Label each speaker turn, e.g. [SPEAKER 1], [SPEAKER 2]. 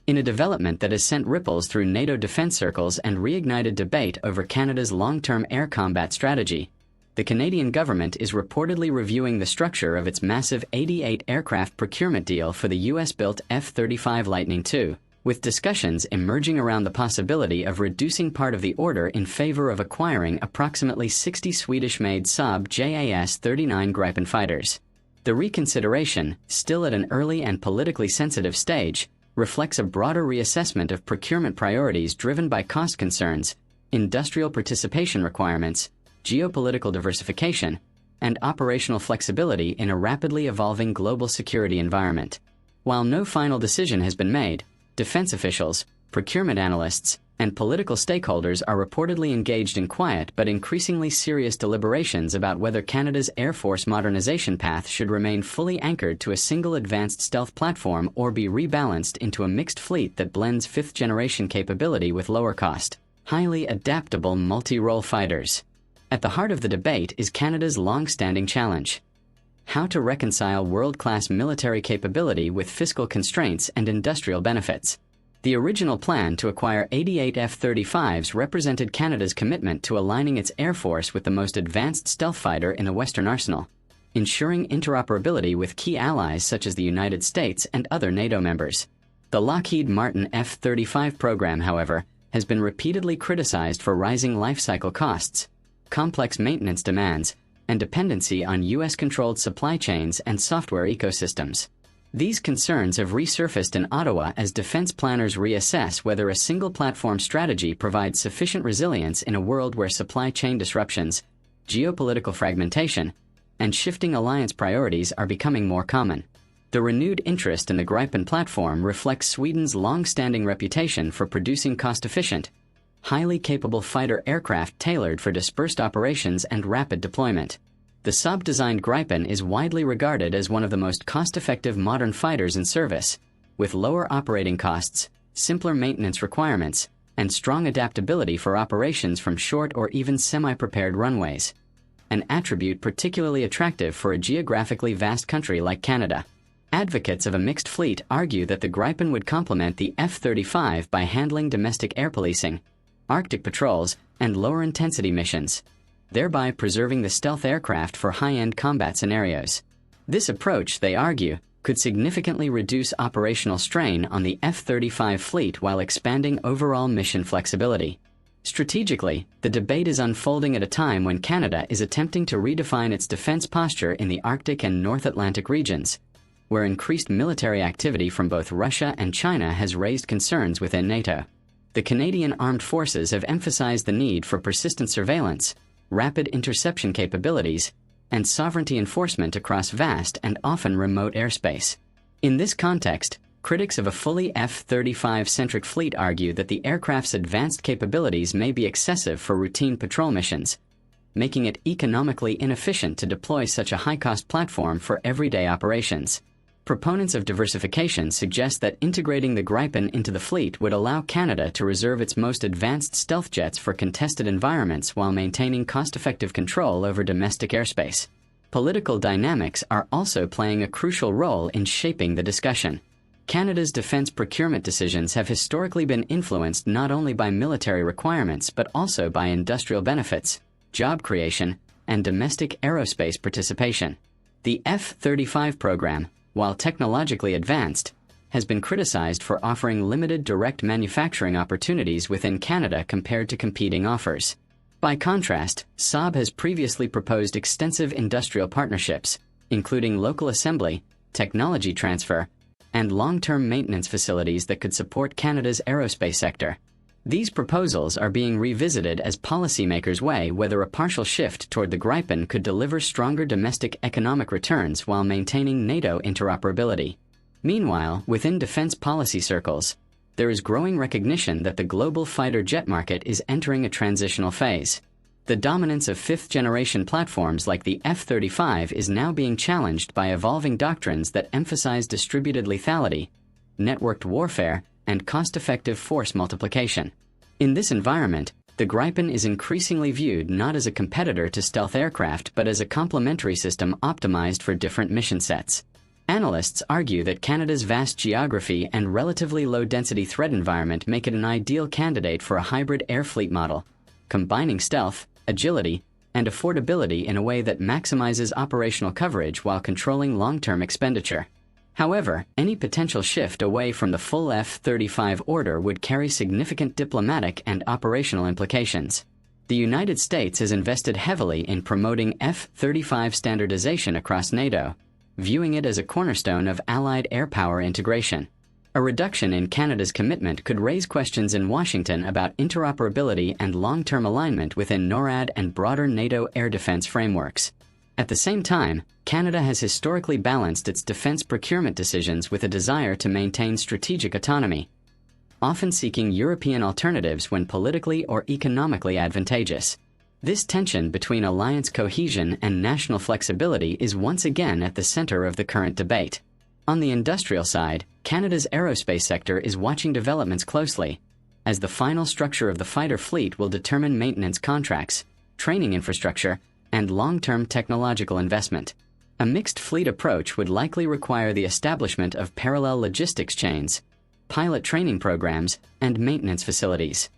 [SPEAKER 1] in a development that has sent ripples through NATO defense circles and reignited debate over Canada's long-term air combat strategy. The Canadian government is reportedly reviewing the structure of its massive 88 aircraft procurement deal for the US-built F-35 Lightning II, with discussions emerging around the possibility of reducing part of the order in favor of acquiring approximately 60 Swedish-made Saab JAS-39 Gripen fighters. The reconsideration, still at an early and politically sensitive stage, reflects a broader reassessment of procurement priorities driven by cost concerns, industrial participation requirements, geopolitical diversification, and operational flexibility in a rapidly evolving global security environment. While no final decision has been made, defense officials, procurement analysts, and political stakeholders are reportedly engaged in quiet but increasingly serious deliberations about whether Canada's Air Force modernization path should remain fully anchored to a single advanced stealth platform or be rebalanced into a mixed fleet that blends fifth-generation capability with lower-cost, highly adaptable multi-role fighters. At the heart of the debate is Canada's long-standing challenge: how to reconcile world-class military capability with fiscal constraints and industrial benefits. The original plan to acquire 88 F-35s represented Canada's commitment to aligning its air force with the most advanced stealth fighter in the Western arsenal, ensuring interoperability with key allies such as the United States and other NATO members. The Lockheed Martin F-35 program, however, has been repeatedly criticized for rising lifecycle costs, complex maintenance demands, and dependency on US-controlled supply chains and software ecosystems. These concerns have resurfaced in Ottawa as defense planners reassess whether a single-platform strategy provides sufficient resilience in a world where supply chain disruptions, geopolitical fragmentation, and shifting alliance priorities are becoming more common. The renewed interest in the Gripen platform reflects Sweden's long-standing reputation for producing cost-efficient, highly capable fighter aircraft tailored for dispersed operations and rapid deployment. The Saab-designed Gripen is widely regarded as one of the most cost-effective modern fighters in service, with lower operating costs, simpler maintenance requirements, and strong adaptability for operations from short or even semi-prepared runways, an attribute particularly attractive for a geographically vast country like Canada. Advocates of a mixed fleet argue that the Gripen would complement the F-35 by handling domestic air policing, Arctic patrols, and lower-intensity missions, thereby preserving the stealth aircraft for high-end combat scenarios. This approach, they argue, could significantly reduce operational strain on the F-35 fleet while expanding overall mission flexibility. Strategically, the debate is unfolding at a time when Canada is attempting to redefine its defense posture in the Arctic and North Atlantic regions, where increased military activity from both Russia and China has raised concerns within NATO. The Canadian Armed Forces have emphasized the need for persistent surveillance, rapid interception capabilities, and sovereignty enforcement across vast and often remote airspace. In this context, critics of a fully F-35-centric fleet argue that the aircraft's advanced capabilities may be excessive for routine patrol missions, making it economically inefficient to deploy such a high-cost platform for everyday operations. Proponents of diversification suggest that integrating the Gripen into the fleet would allow Canada to reserve its most advanced stealth jets for contested environments while maintaining cost-effective control over domestic airspace. Political dynamics are also playing a crucial role in shaping the discussion. Canada's defense procurement decisions have historically been influenced not only by military requirements but also by industrial benefits, job creation, and domestic aerospace participation. The F-35 program, while technologically advanced, has been criticized for offering limited direct manufacturing opportunities within Canada compared to competing offers. By contrast, Saab has previously proposed extensive industrial partnerships, including local assembly, technology transfer, and long-term maintenance facilities that could support Canada's aerospace sector. These proposals are being revisited as policymakers weigh whether a partial shift toward the Gripen could deliver stronger domestic economic returns while maintaining NATO interoperability. Meanwhile, within defense policy circles, there is growing recognition that the global fighter jet market is entering a transitional phase. The dominance of fifth-generation platforms like the F-35 is now being challenged by evolving doctrines that emphasize distributed lethality, networked warfare, and cost-effective force multiplication. In this environment, the Gripen is increasingly viewed not as a competitor to stealth aircraft but as a complementary system optimized for different mission sets. Analysts argue that Canada's vast geography and relatively low-density threat environment make it an ideal candidate for a hybrid air fleet model, combining stealth, agility, and affordability in a way that maximizes operational coverage while controlling long-term expenditure. However, any potential shift away from the full F-35 order would carry significant diplomatic and operational implications. The United States has invested heavily in promoting F-35 standardization across NATO, viewing it as a cornerstone of Allied air power integration. A reduction in Canada's commitment could raise questions in Washington about interoperability and long-term alignment within NORAD and broader NATO air defense frameworks. At the same time, Canada has historically balanced its defense procurement decisions with a desire to maintain strategic autonomy, often seeking European alternatives when politically or economically advantageous. This tension between alliance cohesion and national flexibility is once again at the center of the current debate. On the industrial side, Canada's aerospace sector is watching developments closely, as the final structure of the fighter fleet will determine maintenance contracts, training infrastructure, and long-term technological investment. A mixed fleet approach would likely require the establishment of parallel logistics chains, pilot training programs, and maintenance facilities.